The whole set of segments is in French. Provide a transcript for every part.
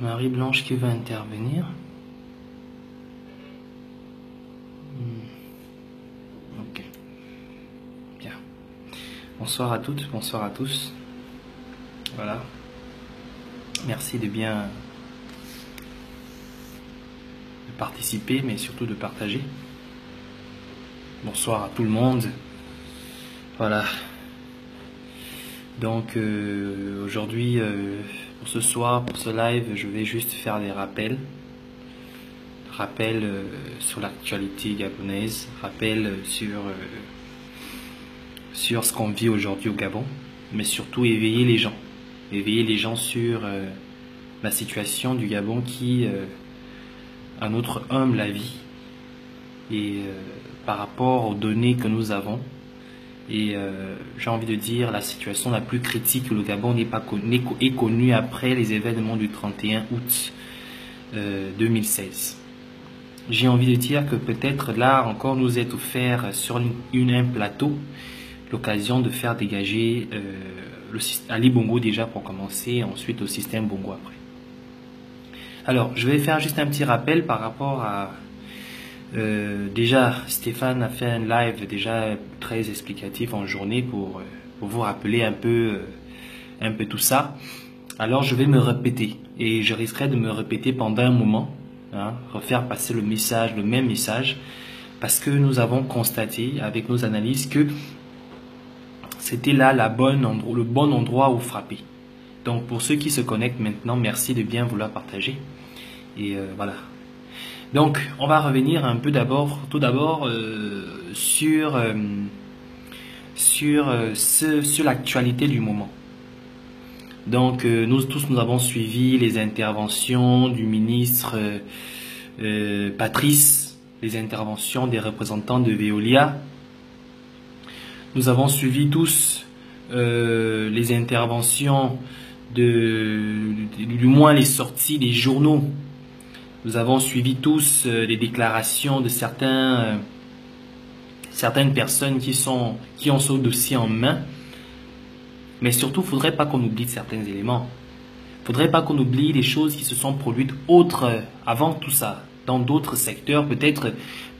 Marie-Blanche qui va intervenir. Ok. Bien. Bonsoir à toutes, bonsoir à tous. Voilà. Merci de bien participer, mais surtout de partager. Bonsoir à tout le monde. Voilà. Donc aujourd'hui, pour ce soir, pour ce live, je vais juste faire des rappels. Rappels sur l'actualité gabonaise, rappels sur ce qu'on vit aujourd'hui au Gabon, mais surtout éveiller les gens. Éveiller les gens sur la situation du Gabon qui, à notre humble avis, et par rapport aux données que nous avons, et j'ai envie de dire la situation la plus critique que le Gabon est connue après les événements du 31 août 2016. J'ai envie de dire que peut-être là encore nous est offert sur un plateau l'occasion de faire dégager Ali Bongo déjà pour commencer, et ensuite au système Bongo après. Alors je vais faire juste un petit rappel par rapport à déjà Stéphane a fait un live déjà très explicatif en journée pour vous rappeler un peu tout ça. Alors je vais me répéter et je risquerai de me répéter pendant un moment, hein, refaire passer le message, le même message, parce que nous avons constaté avec nos analyses que c'était là le bon endroit où frapper. Donc pour ceux qui se connectent maintenant, merci de bien vouloir partager. Et voilà. Donc on va revenir un peu tout d'abord sur l'actualité du moment. Donc nous avons suivi les interventions du ministre Patrice, les interventions des représentants de Veolia. Nous avons suivi tous les interventions du moins les sorties des journaux. Nous avons suivi tous les déclarations de certaines personnes qui ont ce dossier en main. Mais surtout, il ne faudrait pas qu'on oublie certains éléments. Il ne faudrait pas qu'on oublie les choses qui se sont produites avant tout ça, dans d'autres secteurs, peut-être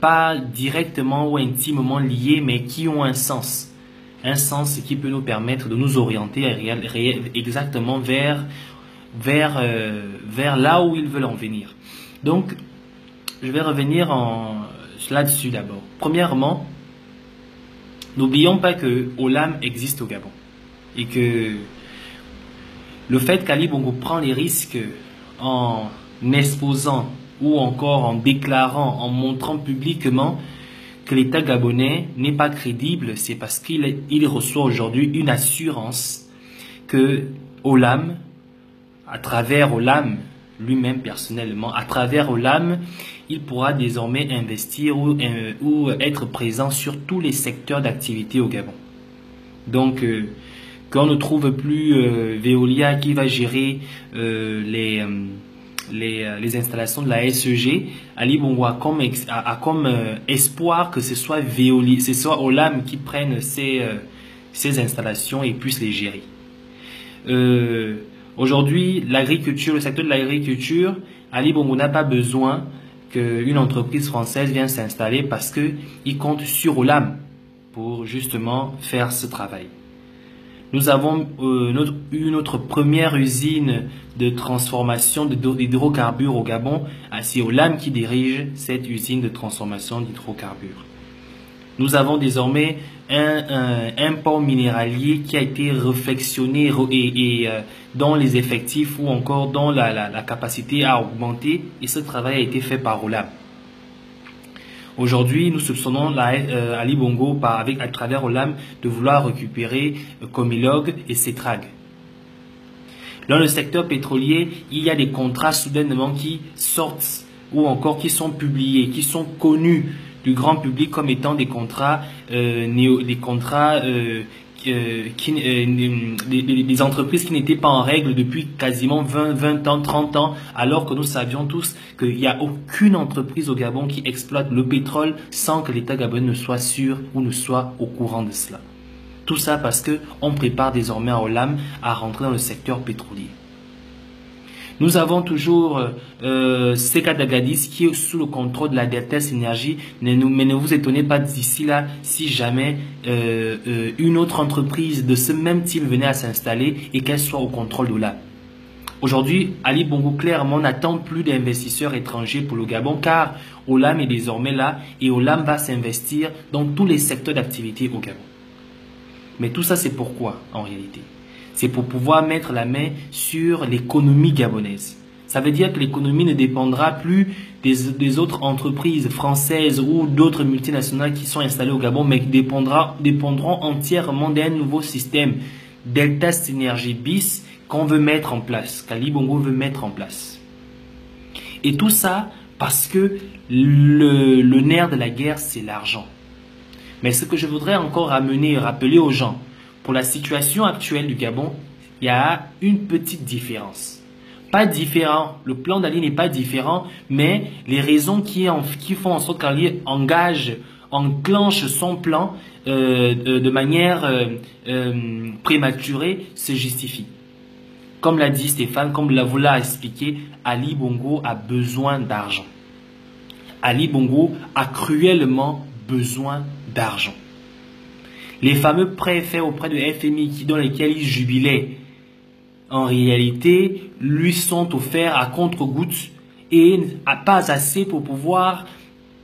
pas directement ou intimement liés, mais qui ont un sens. Un sens qui peut nous permettre de nous orienter exactement vers là où ils veulent en venir. Donc, je vais revenir là-dessus d'abord. Premièrement, n'oublions pas que Olam existe au Gabon. Et que le fait qu'Ali Bongo prend les risques en exposant ou encore en déclarant, en montrant publiquement que l'État gabonais n'est pas crédible, c'est parce qu'il reçoit aujourd'hui une assurance que Olam, à travers Olam, lui-même personnellement, à travers Olam, il pourra désormais investir ou être présent sur tous les secteurs d'activité au Gabon. Donc, qu'on ne trouve plus Veolia qui va gérer les installations de la SEG, Ali Bongo a comme espoir que ce soit Olam qui prenne ces installations et puisse les gérer. Aujourd'hui, le secteur de l'agriculture, Ali Bongo n'a pas besoin qu'une entreprise française vienne s'installer parce qu'il compte sur Olam pour justement faire ce travail. Nous avons eu notre première usine de transformation d'hydrocarbures au Gabon. C'est Olam qui dirige cette usine de transformation d'hydrocarbures. Nous avons désormais un port minéralier qui a été réflexionné et dont les effectifs ou encore dont la capacité a augmenté, et ce travail a été fait par Olam. Aujourd'hui, nous soupçonnons Ali Bongo à travers Olam de vouloir récupérer Comilog et Cetrag. Dans le secteur pétrolier, il y a des contrats soudainement qui sortent ou encore qui sont publiés, qui sont connus du grand public comme étant des contrats, des entreprises qui n'étaient pas en règle depuis quasiment 20 ans, 30 ans, alors que nous savions tous qu'il n'y a aucune entreprise au Gabon qui exploite le pétrole sans que l'État gabonais ne soit sûr ou ne soit au courant de cela. Tout ça parce qu'on prépare désormais à Olam à rentrer dans le secteur pétrolier. Nous avons toujours Seka d'Agadis qui est sous le contrôle de la Deltas Énergie. Mais ne vous étonnez pas d'ici là si jamais une autre entreprise de ce même type venait à s'installer et qu'elle soit au contrôle de là. Aujourd'hui, Ali Bongo clairement n'attend plus d'investisseurs étrangers pour le Gabon car Olam est désormais là et Olam va s'investir dans tous les secteurs d'activité au Gabon. Mais tout ça c'est pourquoi en réalité? C'est pour pouvoir mettre la main sur l'économie gabonaise. Ça veut dire que l'économie ne dépendra plus des autres entreprises françaises ou d'autres multinationales qui sont installées au Gabon, mais qui dépendront entièrement d'un nouveau système Delta Synergie bis qu'on veut mettre en place, qu'Ali Bongo veut mettre en place. Et tout ça parce que le nerf de la guerre, c'est l'argent. Mais ce que je voudrais encore rappeler aux gens, pour la situation actuelle du Gabon, il y a une petite différence. Pas différent, le plan d'Ali n'est pas différent, mais les raisons qui font en sorte qu'Ali enclenche son plan de manière prématurée se justifient. Comme l'a dit Stéphane, comme vous l'a expliqué, Ali Bongo a besoin d'argent. Ali Bongo a cruellement besoin d'argent. Les fameux prêts faits auprès de FMI dans lesquels il jubilait, en réalité, lui sont offerts à compte-gouttes et pas assez pour pouvoir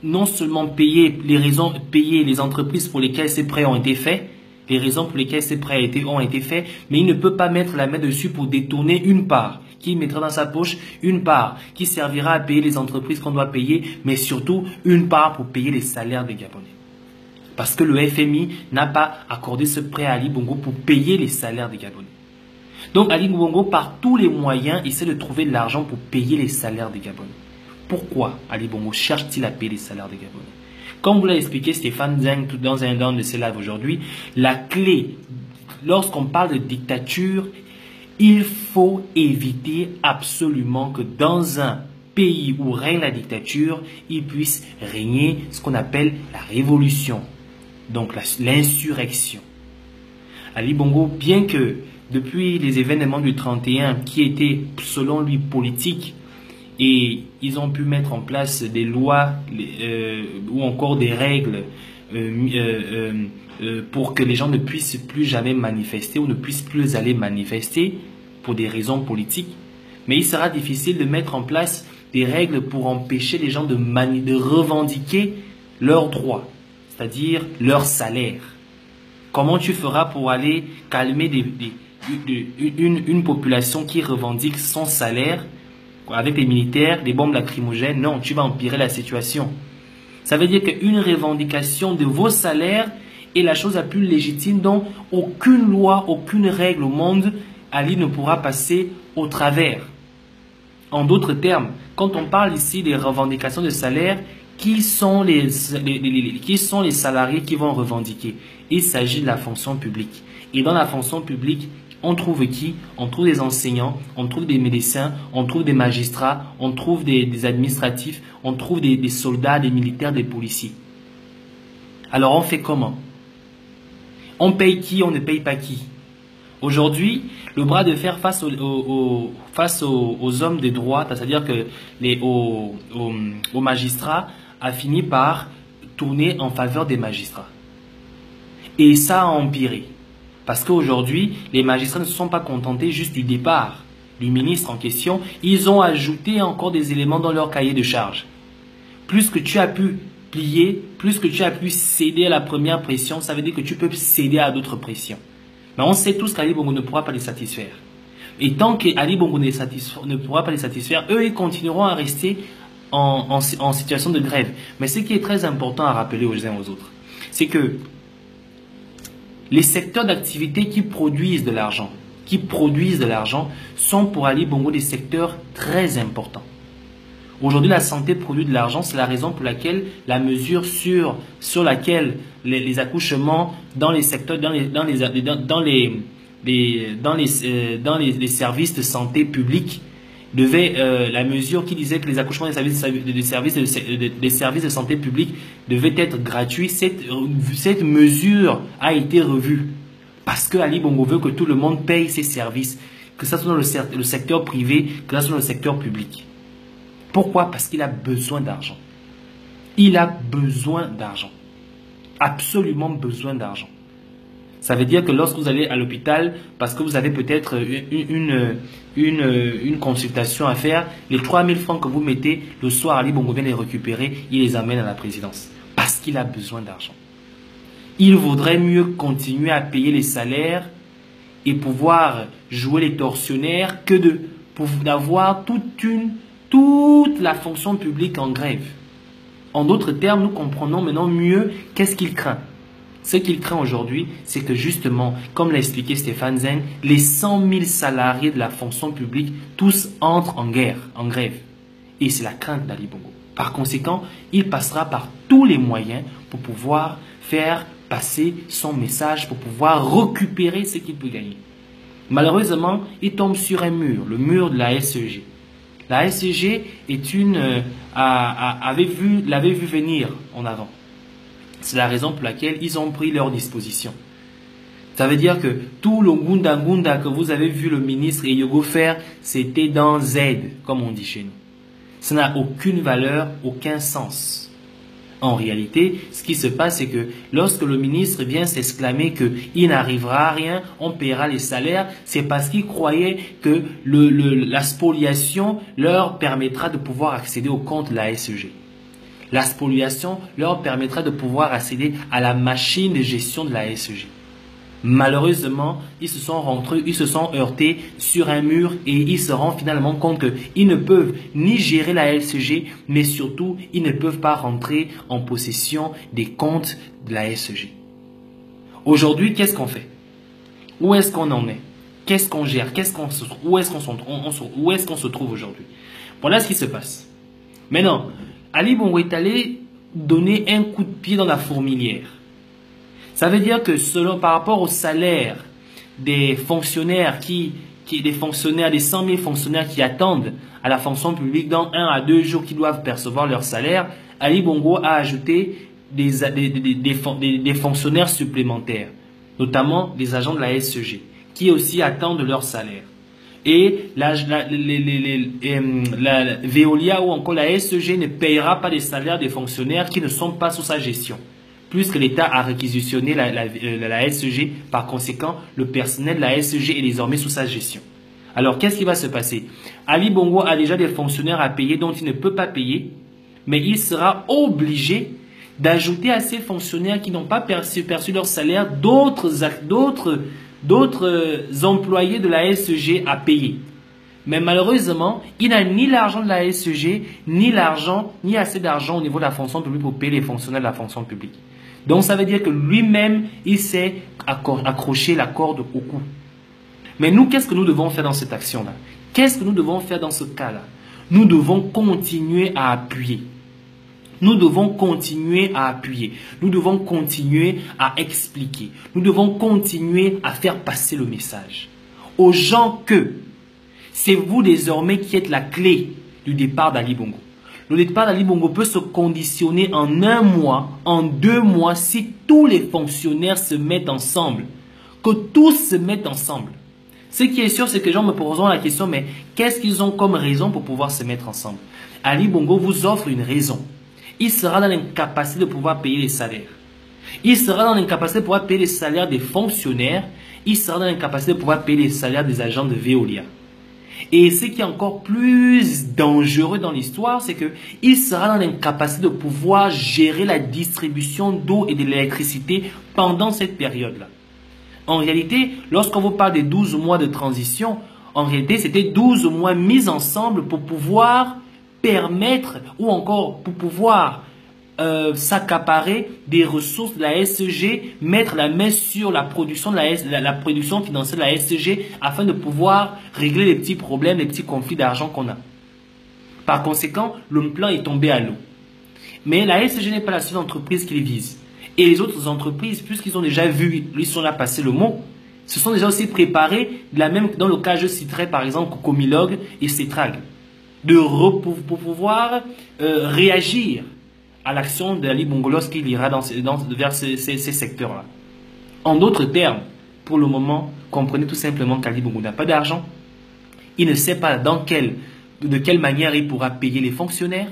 non seulement payer les entreprises pour lesquelles ces prêts ont été faits, les raisons pour lesquelles ces prêts ont été faits, mais il ne peut pas mettre la main dessus pour détourner une part qu'il mettra dans sa poche, une part qui servira à payer les entreprises qu'on doit payer, mais surtout une part pour payer les salaires des Gabonais. Parce que le FMI n'a pas accordé ce prêt à Ali Bongo pour payer les salaires des Gabonais. Donc Ali Bongo, par tous les moyens, essaie de trouver de l'argent pour payer les salaires des Gabonais. Pourquoi Ali Bongo cherche-t-il à payer les salaires des Gabonais? Comme vous l'a expliqué Stéphane Zeng dans un de ses lives aujourd'hui, la clé, lorsqu'on parle de dictature, il faut éviter absolument que dans un pays où règne la dictature, il puisse régner ce qu'on appelle la révolution, donc l'insurrection. Ali Bongo, bien que depuis les événements du 31 qui étaient selon lui politiques, et ils ont pu mettre en place des lois ou encore des règles pour que les gens ne puissent plus jamais manifester ou ne puissent plus aller manifester pour des raisons politiques. Mais il sera difficile de mettre en place des règles pour empêcher les gens de revendiquer leurs droits, c'est-à-dire leur salaire. Comment tu feras pour aller calmer une population qui revendique son salaire avec les militaires, des bombes lacrymogènes? Non, tu vas empirer la situation. Ça veut dire qu'une revendication de vos salaires est la chose la plus légitime dont aucune loi, aucune règle au monde, Ali ne pourra passer au travers. En d'autres termes, quand on parle ici des revendications de salaire, qui sont les salariés qui vont revendiquer? Il s'agit de la fonction publique. Et dans la fonction publique, on trouve qui? On trouve des enseignants, on trouve des médecins, on trouve des magistrats, on trouve des administratifs, on trouve des soldats, des militaires, des policiers. Alors on fait comment? On paye qui? On ne paye pas qui? Aujourd'hui, le bras de fer face aux hommes de droite, c'est-à-dire que aux magistrats, a fini par tourner en faveur des magistrats. Et ça a empiré. Parce qu'aujourd'hui, les magistrats ne se sont pas contentés juste du départ du ministre en question. Ils ont ajouté encore des éléments dans leur cahier de charge. Plus que tu as pu plier, plus que tu as pu céder à la première pression, ça veut dire que tu peux céder à d'autres pressions. Mais on sait tous qu'Ali Bongo ne pourra pas les satisfaire. Et tant qu'Ali Bongo ne pourra pas les satisfaire, eux, ils continueront à rester en situation de grève. Mais ce qui est très important à rappeler aux uns aux autres, c'est que les secteurs d'activité qui produisent de l'argent, sont pour Ali Bongo des secteurs très importants. Aujourd'hui, la santé produit de l'argent, c'est la raison pour laquelle la mesure sur laquelle les accouchements dans les secteurs, dans les services de santé publics la mesure qui disait que les accouchements des services de santé publique devaient être gratuits, cette mesure a été revue parce que Ali Bongo veut que tout le monde paye ses services. que ce soit dans le secteur privé, que ce soit dans le secteur public. Pourquoi? Parce qu'il a besoin d'argent. Il a besoin d'argent. Absolument besoin d'argent. Ça veut dire que lorsque vous allez à l'hôpital, parce que vous avez peut-être une consultation à faire, les 3000 francs que vous mettez le soir, Ali Bongo vient les récupérer, il les amène à la présidence. Parce qu'il a besoin d'argent. Il vaudrait mieux continuer à payer les salaires et pouvoir jouer les tortionnaires que d'avoir toute la fonction publique en grève. En d'autres termes, nous comprenons maintenant mieux qu'est-ce qu'il craint. Ce qu'il craint aujourd'hui, c'est que justement, comme l'a expliqué Stéphane Zen, les 100 000 salariés de la fonction publique, tous entrent en grève. Et c'est la crainte d'Ali Bongo. Par conséquent, il passera par tous les moyens pour pouvoir faire passer son message, pour pouvoir récupérer ce qu'il peut gagner. Malheureusement, il tombe sur un mur, le mur de la SEG. La SEG l'avait vu venir en avant. C'est la raison pour laquelle ils ont pris leur disposition. Ça veut dire que tout le gunda que vous avez vu le ministre Eyogo faire, c'était dans Z, comme on dit chez nous. Ça n'a aucune valeur, aucun sens. En réalité, ce qui se passe, c'est que lorsque le ministre vient s'exclamer qu'il n'arrivera à rien, on paiera les salaires, c'est parce qu'il croyait que la spoliation leur permettra de pouvoir accéder au compte de la SEG. La spoliation leur permettra de pouvoir accéder à la machine de gestion de la SEG. Malheureusement, ils se sont heurtés sur un mur et ils se rendent finalement compte qu'ils ne peuvent ni gérer la SEG, mais surtout, ils ne peuvent pas rentrer en possession des comptes de la SEG. Aujourd'hui, qu'est-ce qu'on fait? Où est-ce qu'on en est? Qu'est-ce qu'on gère? Où est-ce qu'on se trouve aujourd'hui? Voilà ce qui se passe. Maintenant, Ali Bongo est allé donner un coup de pied dans la fourmilière. Ça veut dire que par rapport au salaire des fonctionnaires des 100 000 fonctionnaires qui attendent à la fonction publique dans 1 à 2 jours qui doivent percevoir leur salaire, Ali Bongo a ajouté des fonctionnaires supplémentaires, notamment des agents de la SEG, qui aussi attendent leur salaire. Et la Veolia ou encore la SEG ne payera pas les salaires des fonctionnaires qui ne sont pas sous sa gestion, puisque l'État a réquisitionné la SEG. Par conséquent, le personnel de la SEG est désormais sous sa gestion. Alors, qu'est-ce qui va se passer? Ali Bongo a déjà des fonctionnaires à payer dont il ne peut pas payer, mais il sera obligé d'ajouter à ces fonctionnaires qui n'ont pas perçu leur salaire d'autres employés de la SEG à payer. Mais malheureusement, il n'a ni l'argent de la SEG, ni assez d'argent au niveau de la fonction publique pour payer les fonctionnaires de la fonction publique. Donc ça veut dire que lui-même, il s'est accroché la corde au cou. Mais nous, qu'est-ce que nous devons faire dans cette action-là? Qu'est-ce que nous devons faire dans ce cas-là? Nous devons continuer à appuyer. Nous devons continuer à appuyer. Nous devons continuer à expliquer. Nous devons continuer à faire passer le message aux gens que c'est vous désormais qui êtes la clé du départ d'Ali Bongo. Le départ d'Ali Bongo peut se conditionner en 1 mois, en 2 mois, si tous les fonctionnaires se mettent ensemble. Que tous se mettent ensemble. Ce qui est sûr, c'est que les gens me poseront la question, mais qu'est-ce qu'ils ont comme raison pour pouvoir se mettre ensemble? Ali Bongo vous offre une raison. Il sera dans l'incapacité de pouvoir payer les salaires. Il sera dans l'incapacité de pouvoir payer les salaires des fonctionnaires. Il sera dans l'incapacité de pouvoir payer les salaires des agents de Veolia. Et ce qui est encore plus dangereux dans l'histoire, c'est qu'il sera dans l'incapacité de pouvoir gérer la distribution d'eau et de l'électricité pendant cette période-là. En réalité, lorsqu'on vous parle des 12 mois de transition, en réalité, c'était 12 mois mis ensemble pour pouvoir permettre ou encore pour pouvoir s'accaparer des ressources de la SEG, mettre la main sur la production la production financière de la SEG afin de pouvoir régler les petits problèmes, les petits conflits d'argent qu'on a. Par conséquent, le plan est tombé à l'eau. Mais la SEG n'est pas la seule entreprise qu'il vise. Et les autres entreprises, puisqu'ils ont déjà vu, ils sont là passé le mot, se sont déjà aussi préparés, dans le cas je citerai par exemple Comilog et Cetrag, pour pouvoir réagir à l'action d'Ali Bongo lorsqu'il ira vers ces secteurs-là. En d'autres termes, pour le moment, comprenez tout simplement qu'Ali Bongo n'a pas d'argent, Il ne sait pas de quelle manière il pourra payer les fonctionnaires.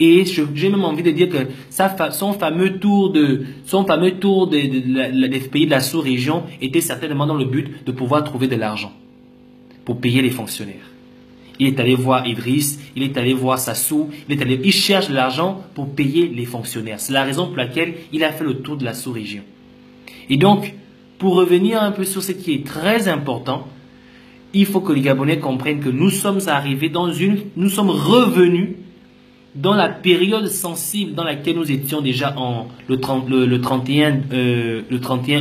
Et j'ai même envie de dire que son fameux tour des pays de la sous-région était certainement dans le but de pouvoir trouver de l'argent pour payer les fonctionnaires. Il est allé voir Idriss, il est allé voir Sassou, il cherche de l'argent pour payer les fonctionnaires. C'est la raison pour laquelle il a fait le tour de la sous-région. Et donc, pour revenir un peu sur ce qui est très important, il faut que les Gabonais comprennent que nous sommes revenus dans la période sensible dans laquelle nous étions déjà le 31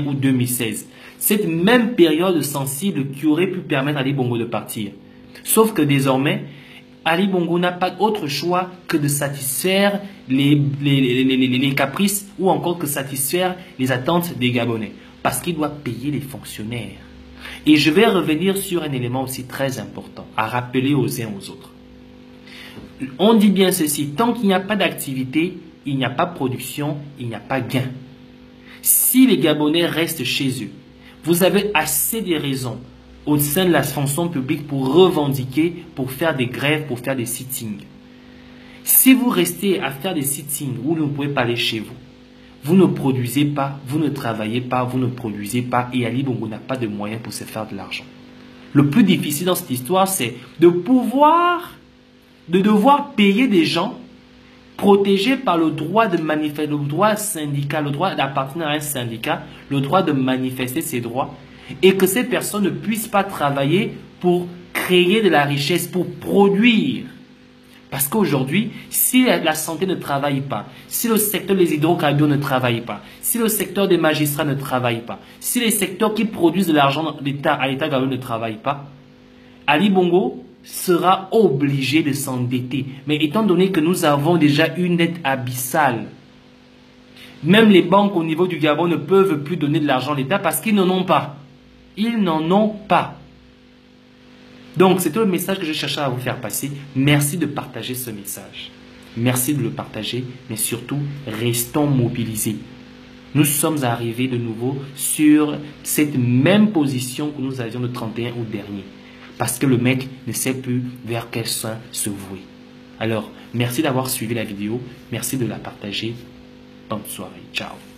août 2016. Cette même période sensible qui aurait pu permettre à Ali Bongo de partir. Sauf que désormais, Ali Bongo n'a pas d'autre choix que de satisfaire les caprices ou encore que satisfaire les attentes des Gabonais. Parce qu'il doit payer les fonctionnaires. Et je vais revenir sur un élément aussi très important à rappeler aux uns aux autres. On dit bien ceci, tant qu'il n'y a pas d'activité, il n'y a pas production, il n'y a pas gain. Si les Gabonais restent chez eux, vous avez assez de raisons au sein de la fonction publique pour revendiquer, pour faire des grèves, pour faire des sittings. Si vous restez à faire des sittings où vous ne pouvez pas aller chez vous, vous ne produisez pas, vous ne travaillez pas, vous ne produisez pas et Ali Bongo n'a pas de moyens pour se faire de l'argent. Le plus difficile dans cette histoire, c'est de devoir payer des gens protégés par le droit de manifester, le droit syndical, le droit d'appartenir à un syndicat, le droit de manifester ses droits, et que ces personnes ne puissent pas travailler pour créer de la richesse, pour produire. Parce qu'aujourd'hui, si la santé ne travaille pas, si le secteur des hydrocarbures ne travaille pas, si le secteur des magistrats ne travaille pas, si les secteurs qui produisent de l'argent à l'État gabonais ne travaillent pas, Ali Bongo sera obligé de s'endetter. Mais étant donné que nous avons déjà une dette abyssale, même les banques au niveau du Gabon ne peuvent plus donner de l'argent à l'État parce qu'ils n'en ont pas. Ils n'en ont pas. Donc, c'était le message que je cherchais à vous faire passer. Merci de partager ce message. Merci de le partager, mais surtout, restons mobilisés. Nous sommes arrivés de nouveau sur cette même position que nous avions le 31 août dernier. Parce que le mec ne sait plus vers quel sein se vouer. Alors, merci d'avoir suivi la vidéo. Merci de la partager. Bonne soirée. Ciao.